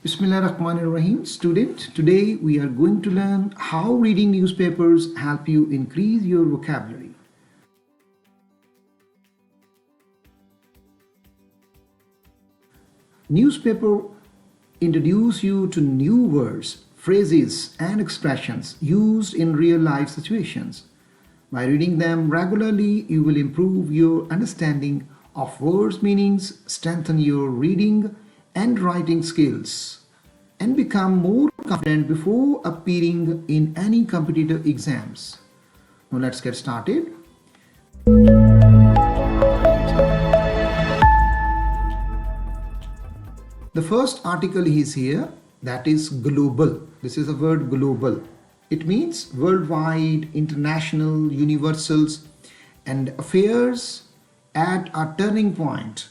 Bismillahirrahmanirrahim. Student, today we are going to learn how reading newspapers help you increase your vocabulary. Newspaper introduce you to new words, phrases and expressions used in real life situations. By reading them regularly, you will improve your understanding of words' meanings, strengthen your reading and writing skills, and become more confident before appearing in any competitive exams. Now let's get started. The first article is here, that is global. This is the word global. It means worldwide, international, universals, and affairs at a turning point.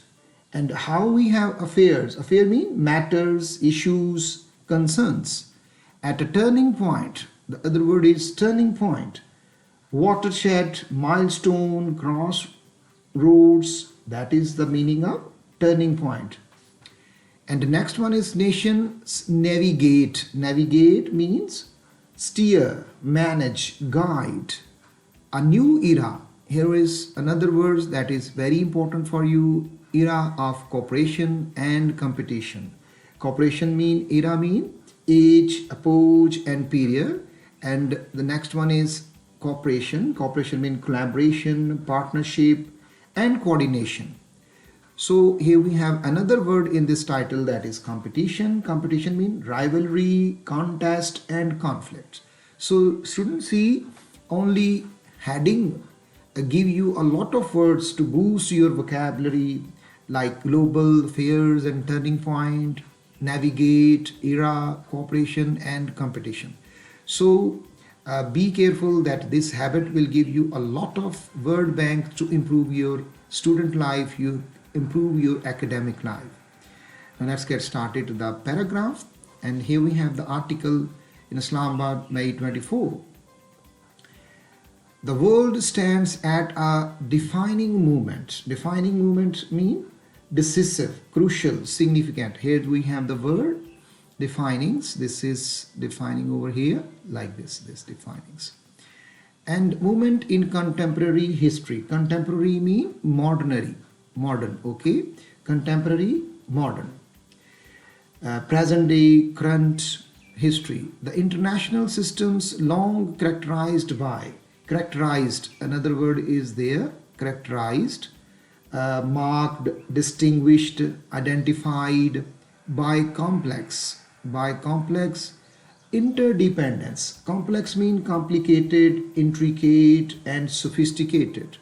And how we have affairs? Affair means matters, issues, concerns. At a turning point, the other word is turning point. Watershed, milestone, crossroads, that is the meaning of turning point. And the next one is nation navigate. Navigate means steer, manage, guide. A new era. Here is another word that is very important for you. Era of cooperation and competition. Cooperation mean, era mean age, approach and period. And the next one is cooperation. Cooperation mean collaboration, partnership and coordination. So here we have another word in this title, that is competition. Competition means rivalry, contest and conflict. So students, see, only heading give you a lot of words to boost your vocabulary, like global, affairs and turning point, navigate, era, cooperation and competition. So be careful that this habit will give you a lot of word bank to improve your student life, you improve your academic life. Now let's get started to the paragraph. And here we have the article in Islamabad, May 24. The world stands at a defining moment. Defining moment means decisive, crucial, significant. Here we have the word definings. This is defining over here like this definings. And moment in contemporary history. Contemporary means modern, okay? Contemporary, modern. Present day, current, history. The international systems long characterized, another word is there, characterized, marked, distinguished, identified by complex interdependence. Complex means complicated, intricate and sophisticated.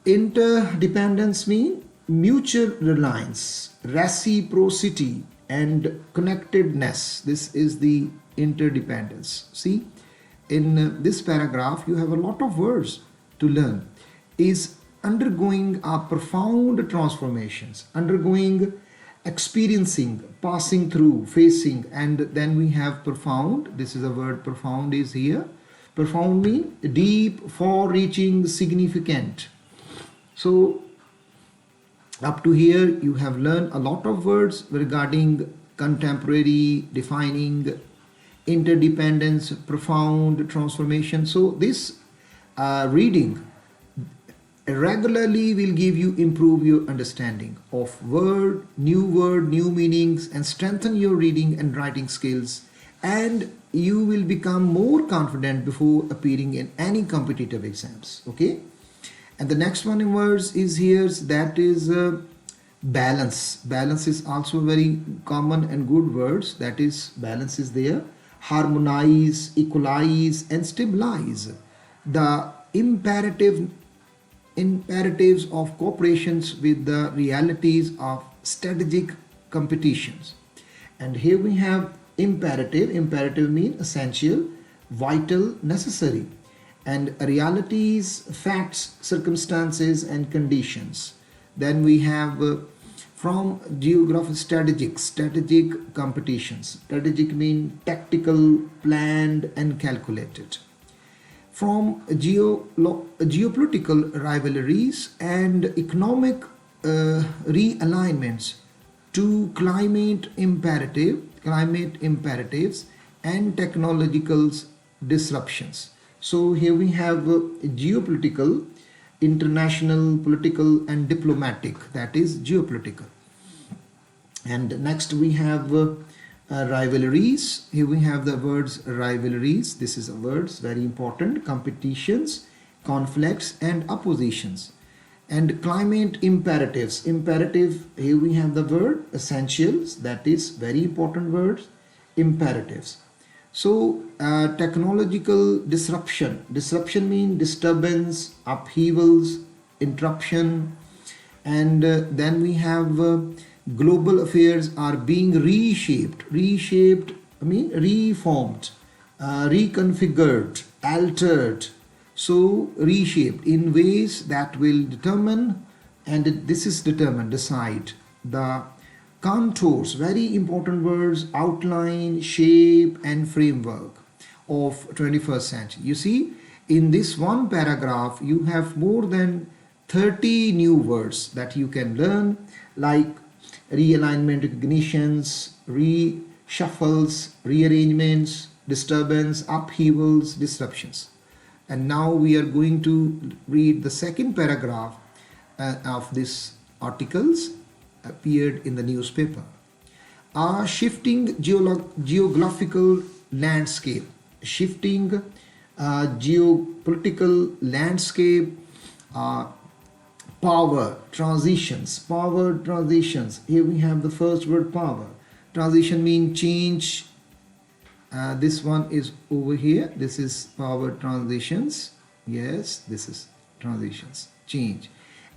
Interdependence means mutual reliance, reciprocity and connectedness. This is the interdependence. See, in this paragraph you have a lot of words to learn. Is undergoing a profound transformations, undergoing, experiencing, passing through, facing, and then we have profound. This is a word, profound is here. Profound means deep, far-reaching, significant. So up to here you have learned a lot of words regarding contemporary, defining, interdependence, profound, transformation. So this reading regularly will give you, improve your understanding of word, new meanings, and strengthen your reading and writing skills, and you will become more confident before appearing in any competitive exams. Okay. And the next one in words is here, that is balance. Balance is also very common and good words, that is balance is there. Harmonize, equalize and stabilize. The imperatives of cooperations with the realities of strategic competitions. And here we have imperative. Imperative means essential, vital, necessary. And realities, facts, circumstances and conditions. Then we have from geographic, strategic competitions. Strategic means tactical, planned and calculated. From geopolitical rivalries and economic realignments to climate imperatives and technological disruptions. So here we have geopolitical, international, political and diplomatic, that is geopolitical. And next we have rivalries. Here we have the words rivalries. This is a words very important. Competitions, conflicts and oppositions. And climate imperatives. Imperative, here we have the word essentials, that is very important words, imperatives. So technological disruption. Disruption means disturbance, upheavals, interruption. And then we have global affairs are being reshaped, reformed, reconfigured, altered. So reshaped in ways that will determine, and this is determined, decide the contours, very important words, outline, shape and framework of 21st century. You see, in this one paragraph you have more than 30 new words that you can learn, like realignment, recognitions, reshuffles, rearrangements, disturbance, upheavals, disruptions. And now we are going to read the second paragraph of this articles appeared in the newspaper. A shifting geographical landscape, shifting geopolitical landscape, power transitions. Here we have the first word, power. Transition means change. This one is over here. This is power transitions. Yes, this is transitions, change.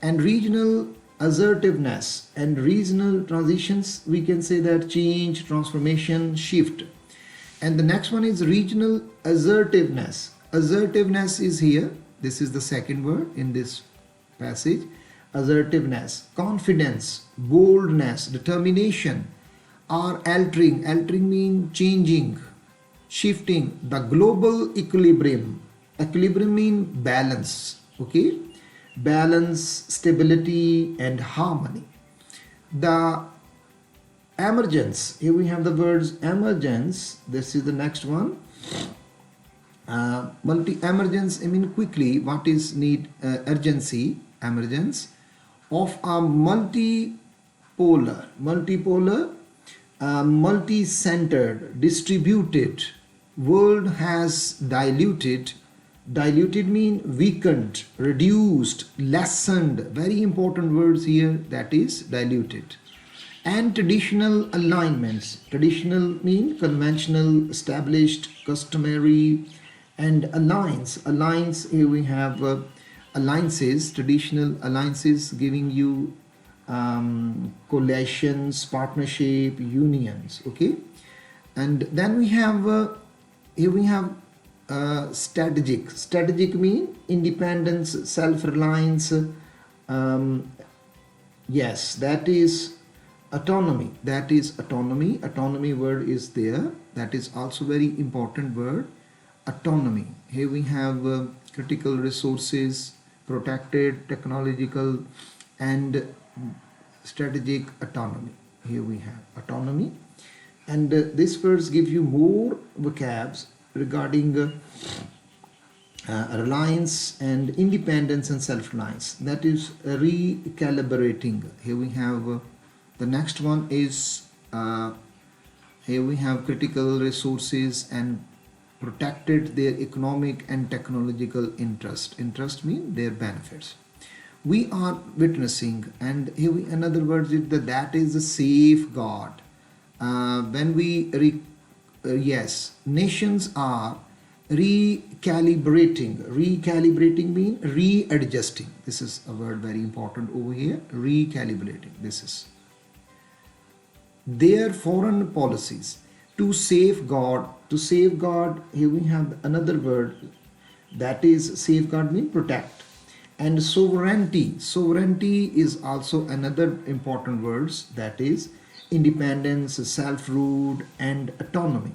And regional assertiveness and regional transitions, we can say that change, transformation, shift. And the next one is regional assertiveness. Assertiveness is here. This is the second word in this passage. Assertiveness, confidence, boldness, determination are altering. Altering means changing, shifting. The global equilibrium. Equilibrium means balance. Okay, balance, stability and harmony. The emergence, here we have the words emergence. This is the next one. Multi-emergence, I mean quickly, what is need, urgency, emergence of a multipolar, multi-centered, distributed world has diluted. Diluted mean weakened, reduced, lessened. Very important words here, that is diluted. And traditional alignments. Traditional mean conventional, established, customary. And alliance. Alliance, here we have alliances, traditional alliances giving you coalitions, partnership, unions. Okay. And then we have, here we have strategic. Strategic mean independence, self-reliance. Yes, that is autonomy. That is autonomy. Autonomy word is there. That is also very important word. Autonomy. Here we have critical resources, protected, technological and strategic autonomy. Here we have autonomy. And this words give you more vocabs regarding reliance and independence and self-reliance. That is recalibrating. Here we have the next one is here we have critical resources and protected their economic and technological interest. Interest means their benefits. We are witnessing, and here we, another word is that is a safeguard. When we yes, nations are recalibrating. Recalibrating means readjusting. This is a word very important over here. Recalibrating. This is their foreign policies to safeguard. To safeguard, here we have another word, that is safeguard means protect. And sovereignty. Sovereignty is also another important words, that is independence, self-rule and autonomy.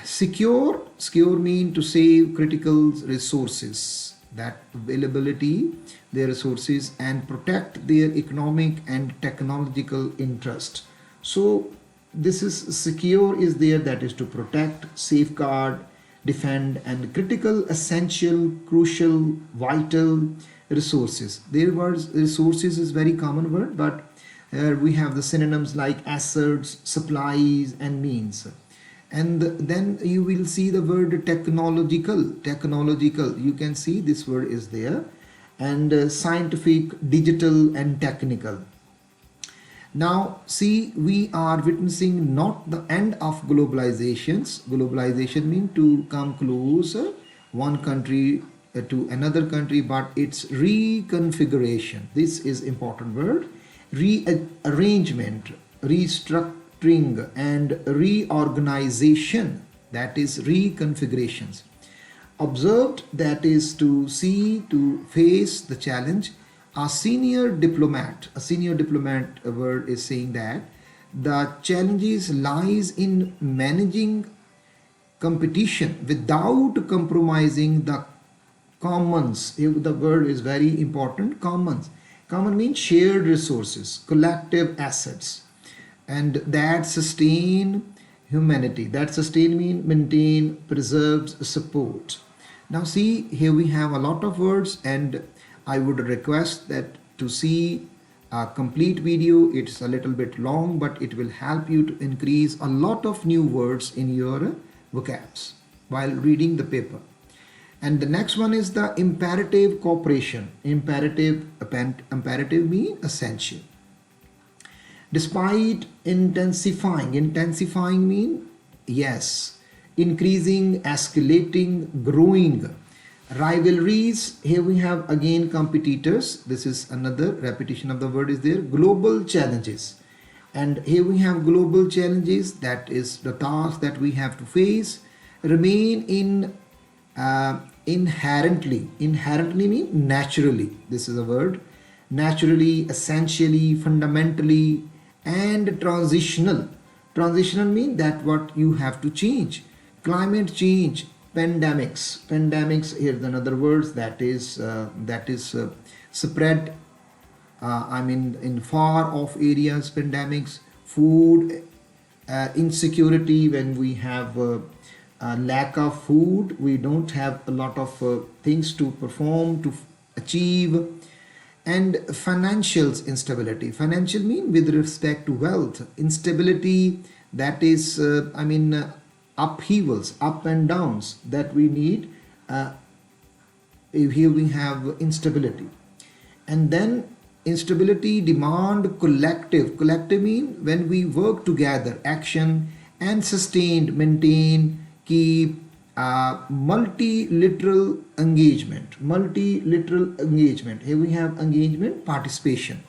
Secure. Secure mean to save critical resources. that availability their resources and protect their economic and technological interest. So this is secure is there, that is to protect, safeguard, defend, and critical, essential, crucial, vital resources. There was resources is very common word, but we have the synonyms like assets, supplies, and means. And then you will see the word technological, you can see this word is there, and scientific, digital, and technical. Now see, we are witnessing not the end of globalization means to come closer one country to another country, but it's reconfiguration. This is important word. Rearrangement, restructuring, and reorganization, that is reconfigurations. Observed, that is to see, to face the challenge. A senior diplomat word is saying that the challenges lies in managing competition without compromising the commons. Here the word is very important, commons. Common means shared resources, collective assets, and that sustain humanity. That sustain mean maintain, preserves, support. Now see, here we have a lot of words, and I would request that to see a complete video. It's a little bit long, but it will help you to increase a lot of new words in your vocabs while reading the paper. And the next one is the imperative cooperation. Imperative mean essential. Despite intensifying mean yes, increasing, escalating, growing. Rivalries, here we have again competitors. This is another repetition of the word is there. Global challenges, and here we have global challenges, that is the task that we have to face. Remain in inherently mean naturally. This is a word. Naturally, essentially, fundamentally, and transitional mean that what you have to change. Climate change, pandemics, here's another words, that is spread I mean in far off areas. Pandemics. Food insecurity, when we have lack of food, we don't have a lot of things to perform, to achieve. And financials instability. Financial mean with respect to wealth. Instability, that is upheavals, up and downs that we need. Here we have instability. And then instability, demand, collective mean when we work together, action, and sustained, maintain, keep. Multilateral engagement. Here we have engagement, participation,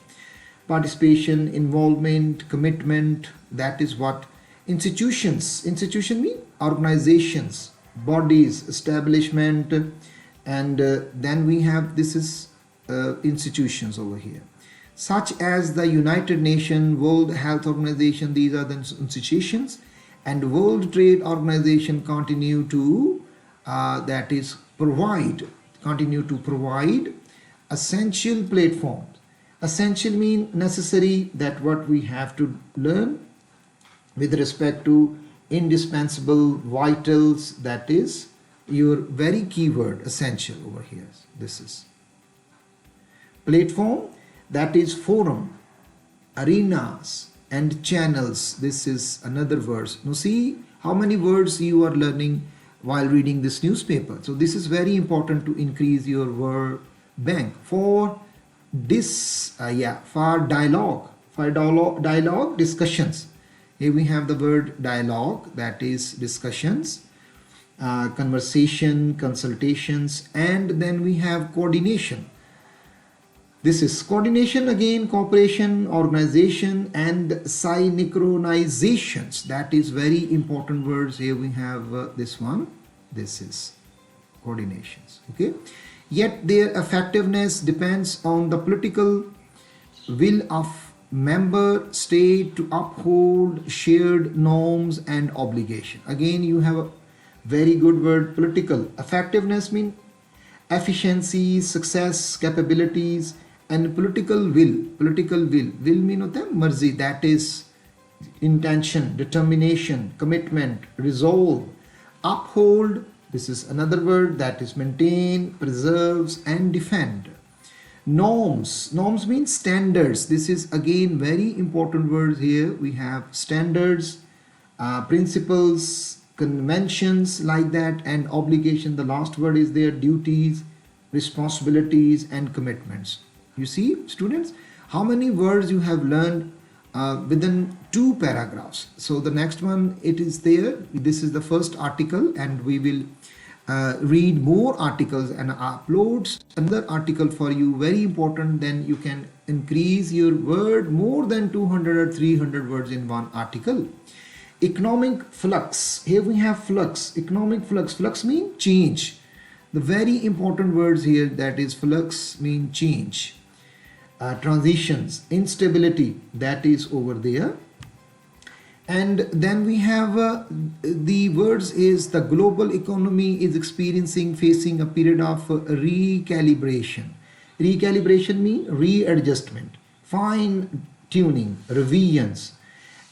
involvement, commitment. That is what institutions. Institution mean organizations, bodies, establishment, and then we have this is institutions over here, such as the United Nations, World Health Organization. These are the institutions. And World Trade Organization continue to provide essential platforms. Essential mean necessary, that what we have to learn with respect to indispensable, vitals. That is your very keyword, essential over here. This is platform, that is forum, arenas, and channels. This is another verse. Now see how many words you are learning while reading this newspaper. So this is very important to increase your word bank. For dialogue, discussions. Here we have the word dialogue, that is discussions, conversation, consultations, and then we have coordination. This is coordination, again cooperation, organization, and synchronizations. That is very important words. Here we have this one. This is coordinations. Okay. Yet their effectiveness depends on the political will of member state to uphold shared norms and obligation. Again, you have a very good word, political. Effectiveness means efficiency, success, capabilities, and political will. Political will mean होता है मर्जी, that is intention, determination, commitment, resolve. Uphold, this is another word, that is maintain, preserves, and defend. Norms means standards. This is again very important words here. We have standards, principles, conventions like that, and obligation. The last word is there, duties, responsibilities, and commitments. You see, students, how many words you have learned within 2 paragraphs. So the next one, it is there. This is the first article, and we will read more articles and upload another article for you, very important. Then you can increase your word more than 200 or 300 words in one article. Economic flux, here we have flux, economic flux. Flux mean change. The very important words here, that is flux mean change. Transitions, instability, that is over there. And then we have the words is the global economy is facing a period of recalibration. Recalibration means readjustment, fine tuning, revisions.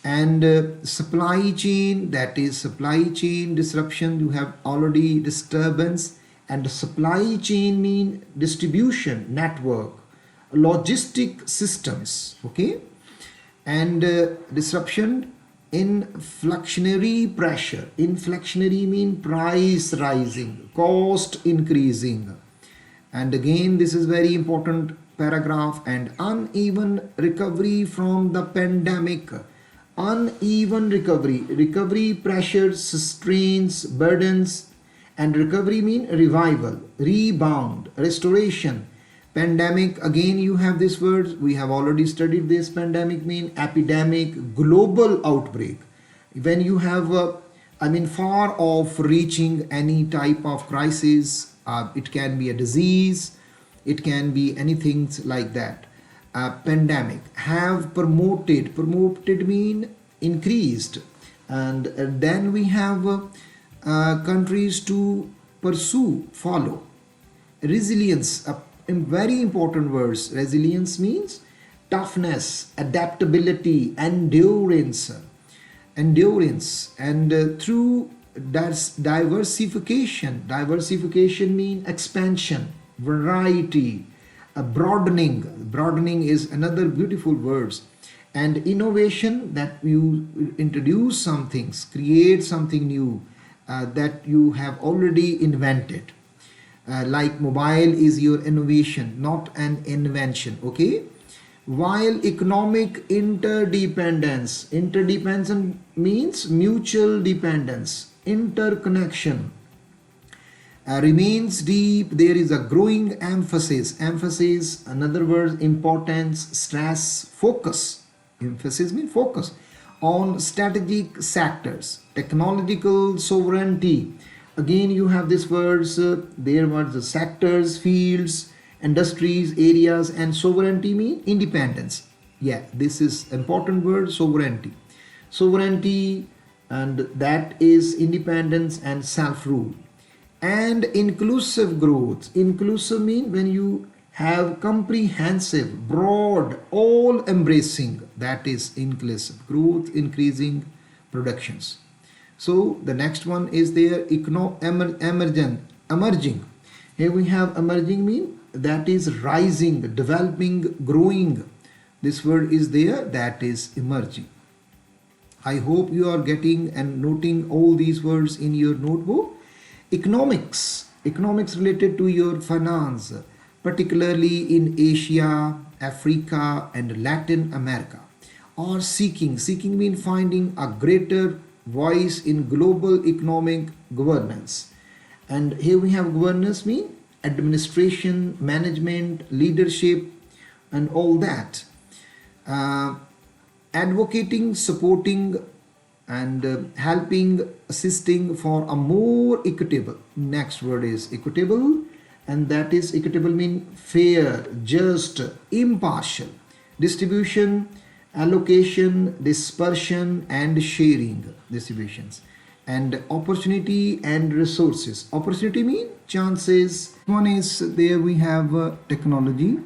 And supply chain, that is supply chain disruption. You have already disturbance. And supply chain mean distribution network, logistic systems, okay. And disruption, inflationary pressure. Inflationary mean price rising, cost increasing. And again, this is very important paragraph. And uneven recovery from the pandemic. Uneven recovery pressures, strains, burdens. And recovery mean revival, rebound, restoration. Pandemic, again you have this word, we have already studied this. Pandemic mean epidemic, global outbreak. When you have far off reaching any type of crisis, it can be a disease, it can be anything like that. Pandemic. Have promoted mean increased. And then we have countries to pursue, follow. Resilience, very important words. Resilience means toughness, adaptability, endurance. And through diversification mean expansion, variety, broadening is another beautiful words. And innovation, that you introduce some things, create something new that you have already invented. Like mobile is your innovation, not an invention, okay. While economic interdependence means mutual dependence, interconnection remains deep. There is a growing emphasis, another word, importance, stress, focus. Emphasis means focus on strategic sectors. Technological sovereignty, again you have these words, there were the sectors, fields, industries, areas. And sovereignty mean independence. Yeah, this is important word, sovereignty, and that is independence and self-rule. And inclusive growth. Inclusive mean when you have comprehensive, broad, all embracing, that is inclusive growth, increasing productions. So the next one is there, emerging. Here we have emerging mean that is rising, developing, growing. This word is there, that is emerging. I hope you are getting and noting all these words in your notebook. Economics related to your finance, particularly in Asia, Africa, and Latin America. Or seeking means finding a greater voice in global economic governance. And here we have governance mean administration, management, leadership, and all that. Advocating, supporting, and helping, assisting for a more equitable. Next word is equitable, and that is equitable mean fair, just, impartial. Distribution, allocation, dispersion, and sharing, distributions. And opportunity and resources. Opportunity mean chances. One is there we have technology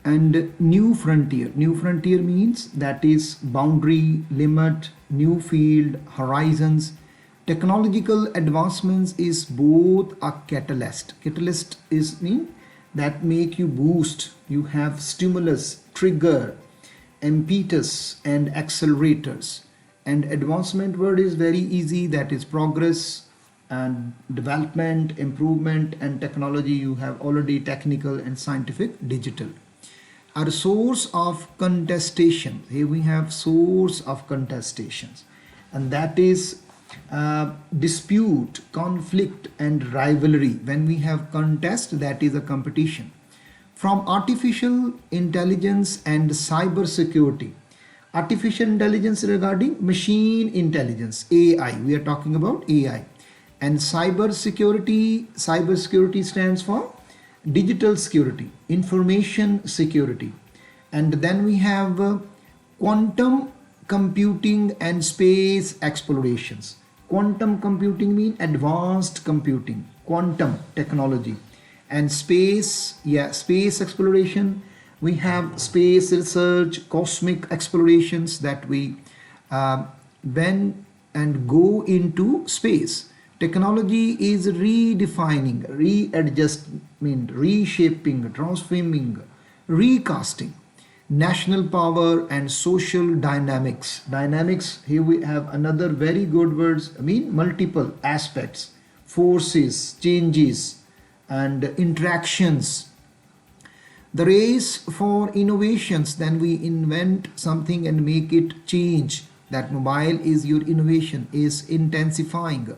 and new frontier. New frontier means that is boundary, limit, new field, horizons. Technological advancements is both a catalyst. Catalyst is mean that make you boost. You have stimulus, trigger, impetus and accelerators. And advancement word is very easy, that is progress and development, improvement, and technology. You have already technical and scientific, digital. Our source of contestation, here we have source of contestations, and that is dispute, conflict and rivalry. When we have contest, that is a competition. From artificial intelligence and cyber security. Artificial intelligence regarding machine intelligence, AI. We are talking about AI. And cyber security stands for digital security, information security. And then we have quantum computing and space explorations. Quantum computing means advanced computing, quantum technology. And space, space exploration. We have space research, cosmic explorations, that we went and go into space. Technology is redefining, readjustment, reshaping, transforming, recasting. National power and social dynamics. Dynamics, here we have another very good words, multiple aspects, forces, changes and interactions. The race for innovations, then we invent something and make it change. That mobile is your innovation, is intensifying.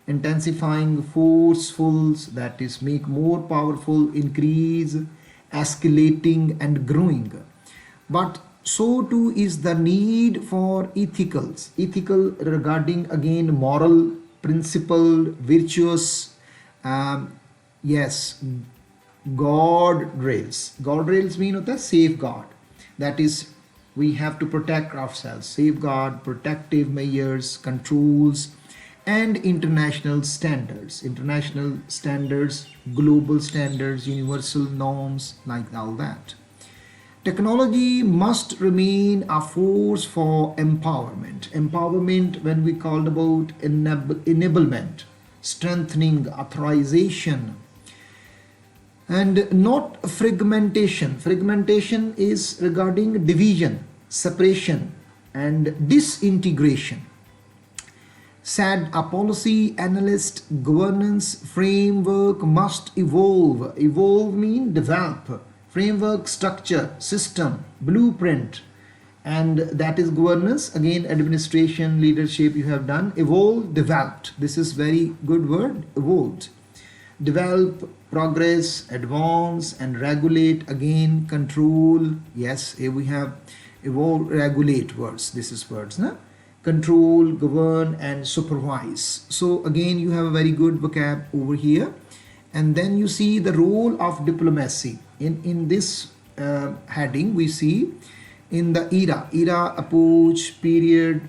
Intensifying, forceful, that is make more powerful, increase, escalating and growing. But so too is the need for ethicals. Ethical regarding again moral, principle, virtuous, yes, guardrails. Guardrails mean hota hai safeguard. That is, we have to protect ourselves. Safeguard, protective measures, controls, and international standards. International standards, global standards, universal norms, like all that. Technology must remain a force for empowerment. Empowerment, when we called about enablement, strengthening, authorization, and not fragmentation. Fragmentation is regarding division, separation, and disintegration. Said a policy analyst, governance framework must evolve. Evolve means develop. Framework, structure, system, blueprint, and that is governance. Again, administration, leadership you have done. Evolve, developed. This is very good word, evolved. Develop, progress, advance, and regulate. Again, control. Yes, here we have evolve, regulate words. This is words, na? Control, govern, and supervise. So again, you have a very good vocab over here. And then you see the role of diplomacy. In this heading, we see in the era, approach, period,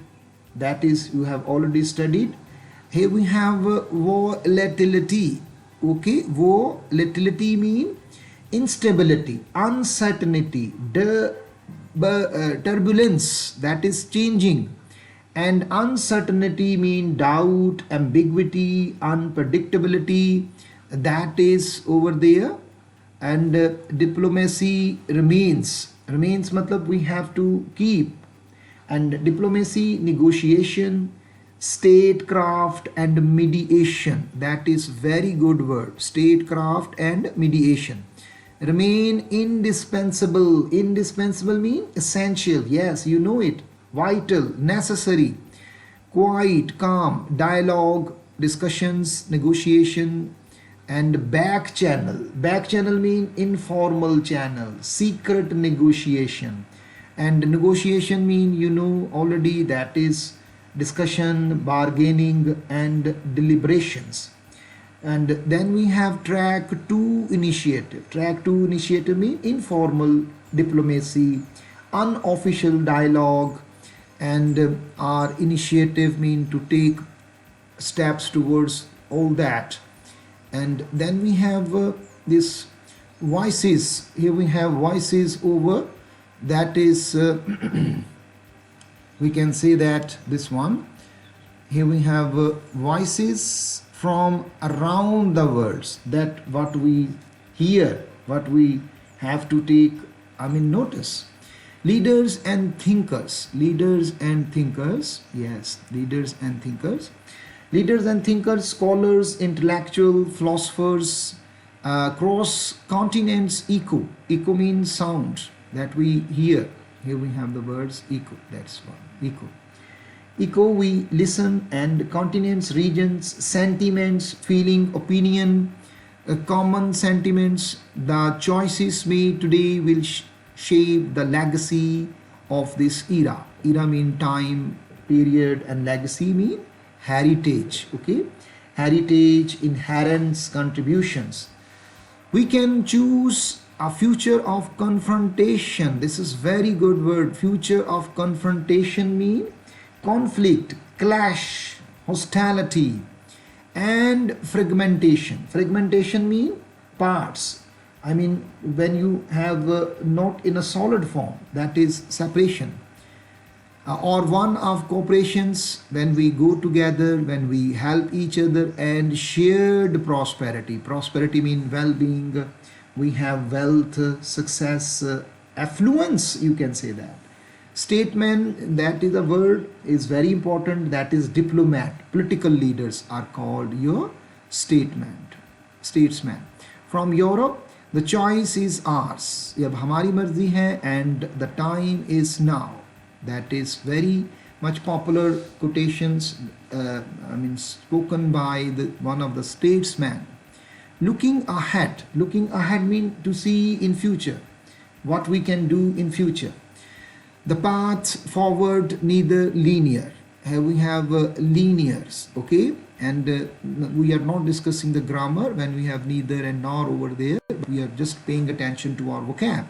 that is you have already studied. Here we have volatility. Okay, volatility mean instability, uncertainty, turbulence, that is changing. And uncertainty mean doubt, ambiguity, unpredictability, that is over there. And diplomacy remains matlab we have to keep. And diplomacy, negotiation, statecraft and mediation, that is very good word. Statecraft and mediation remain indispensable. Indispensable mean essential, yes, you know it. Vital, necessary, quiet, calm, dialogue, discussions, negotiation. And back channel. Back channel mean informal channel, secret negotiation. And negotiation mean you know already, that is discussion, bargaining and deliberations. And then we have track 2 initiative. Track 2 initiative mean informal diplomacy, unofficial dialogue. And our initiative mean to take steps towards all that. And then we have this voices. Here we have voices over, that is we can say that this one. Here we have voices from around the world, that what we hear, what we have to take, notice. Leaders and thinkers, yes, leaders and thinkers, scholars, intellectual, philosophers, cross continents. Echo means sound that we hear. Here we have the words echo, that's one, echo we listen. And continents, regions, sentiments, feeling, opinion, common sentiments. The choices made today will shape the legacy of this era. Era mean time period, and legacy mean heritage. Okay, heritage, inherent contributions. We can choose a future of confrontation. This is very good word. Future of confrontation mean conflict, clash, hostility, and fragmentation. Fragmentation mean parts. When you have not in a solid form, that is separation. Or one of cooperations, when we go together, when we help each other, and shared prosperity. Prosperity means well-being. We have wealth, success, affluence, you can say that. Statesman, that is a word, is very important, that is diplomat. Political leaders are called your statesman. From Europe, the choice is ours. ये अब हमारी मर्जी है, and the time is now. That is very much popular quotations, spoken by one of the statesmen. Looking ahead means to see in future, what we can do in future. The path forward neither linear. Here we have linears, okay? And we are not discussing the grammar when we have neither and nor over there. We are just paying attention to our vocab.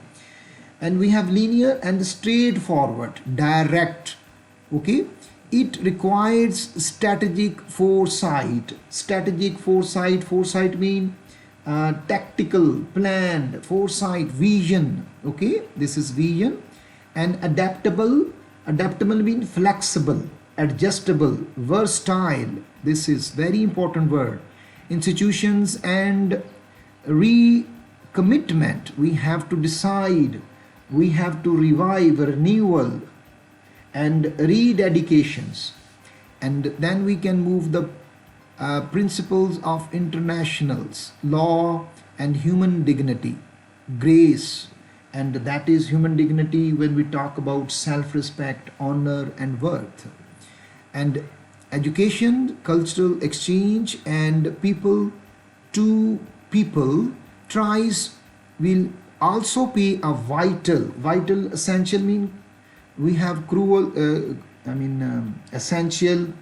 And we have linear and straightforward, direct, okay? It requires strategic foresight. Foresight mean tactical, planned, foresight, vision, okay? This is vision. And adaptable mean flexible, adjustable, versatile. This is very important word. Institutions and recommitment. We have to decide. We have to revive, renewal, and rededications. And then we can move the principles of internationals, law and human dignity, grace, and that is human dignity when we talk about self-respect, honor, and worth. And education, cultural exchange, and people to people ties will also play a vital, essential mean we have essential,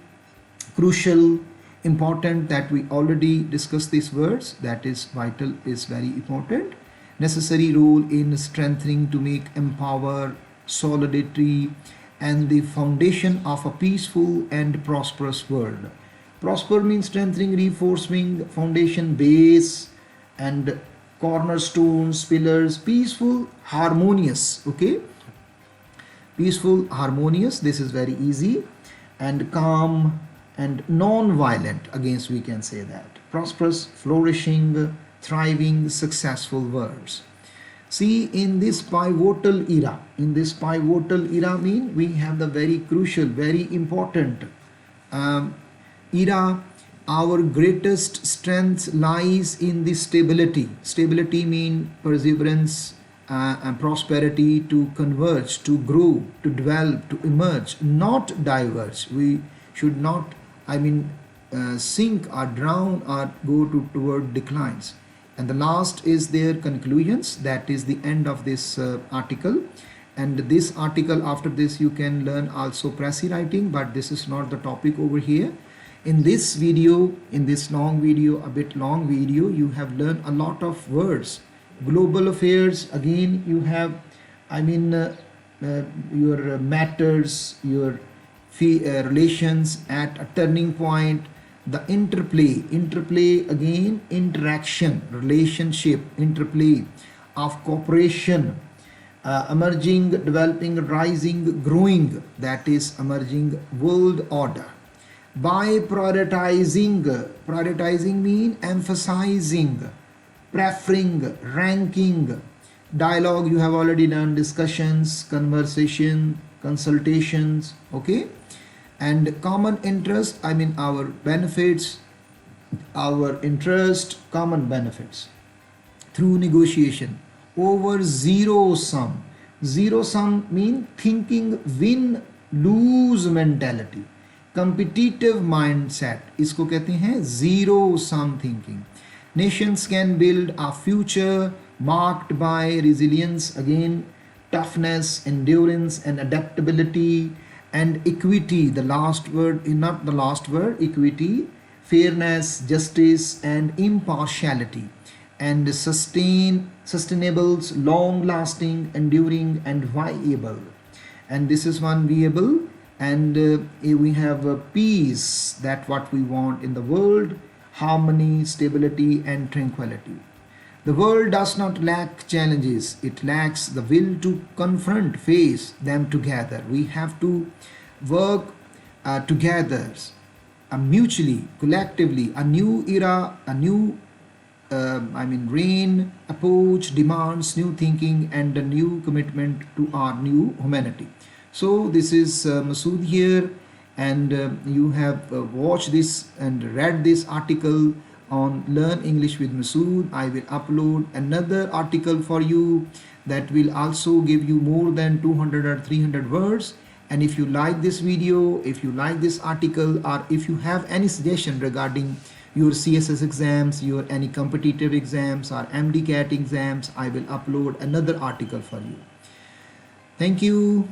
crucial, important, that we already discussed these words. That is vital is very important. Necessary role in strengthening to make empower, solidarity, and the foundation of a peaceful and prosperous world. Prosper means strengthening, reinforcing, foundation, base, and cornerstones, pillars. Peaceful, harmonious, okay? Peaceful, harmonious, this is very easy. And calm and non-violent, against we can say that. Prosperous, flourishing, thriving, successful words. See, in this pivotal era mean we have the very crucial, very important era. Our greatest strength lies in the stability. Stability mean perseverance and prosperity, to converge, to grow, to develop, to emerge, not diverge. We should not, sink or drown or go toward declines. And the last is their conclusions. That is the end of this article. And this article, after this you can learn also pressy writing, but this is not the topic over here. In this video, in this long video, a bit long video, you have learned a lot of words. Global affairs, again you have, your matters, your relations at a turning point, The interplay again, interaction, relationship, interplay of cooperation, emerging, developing, rising, growing, that is emerging world order. By prioritizing mean emphasizing, preferring, ranking. Dialogue you have already done, discussions, conversation, consultations, okay. And common interest, I mean our benefits, our interest, common benefits through negotiation. Over zero sum. Zero sum mean thinking win lose mentality, competitive mindset, इसको कहते हैं zero sum thinking. Nations can build a future marked by resilience, again toughness, endurance and adaptability, and equity, the last word, not the last word, equity, fairness, justice and impartiality, and sustainables, long lasting, enduring and viable. And this is one viable. And we have peace, that what we want in the world, harmony, stability and tranquility. The world does not lack challenges, it lacks the will to confront, face them together. We have to work together, mutually, collectively. A new era, a new reign, approach demands new thinking and a new commitment to our new humanity. So this is Masood here, and you have watched this and read this article on Learn English with Masood. I will upload another article for you that will also give you more than 200 or 300 words. And if you like this video, if you like this article, or if you have any suggestion regarding your CSS exams, your any competitive exams or MDCAT exams, I will upload another article for you. Thank you.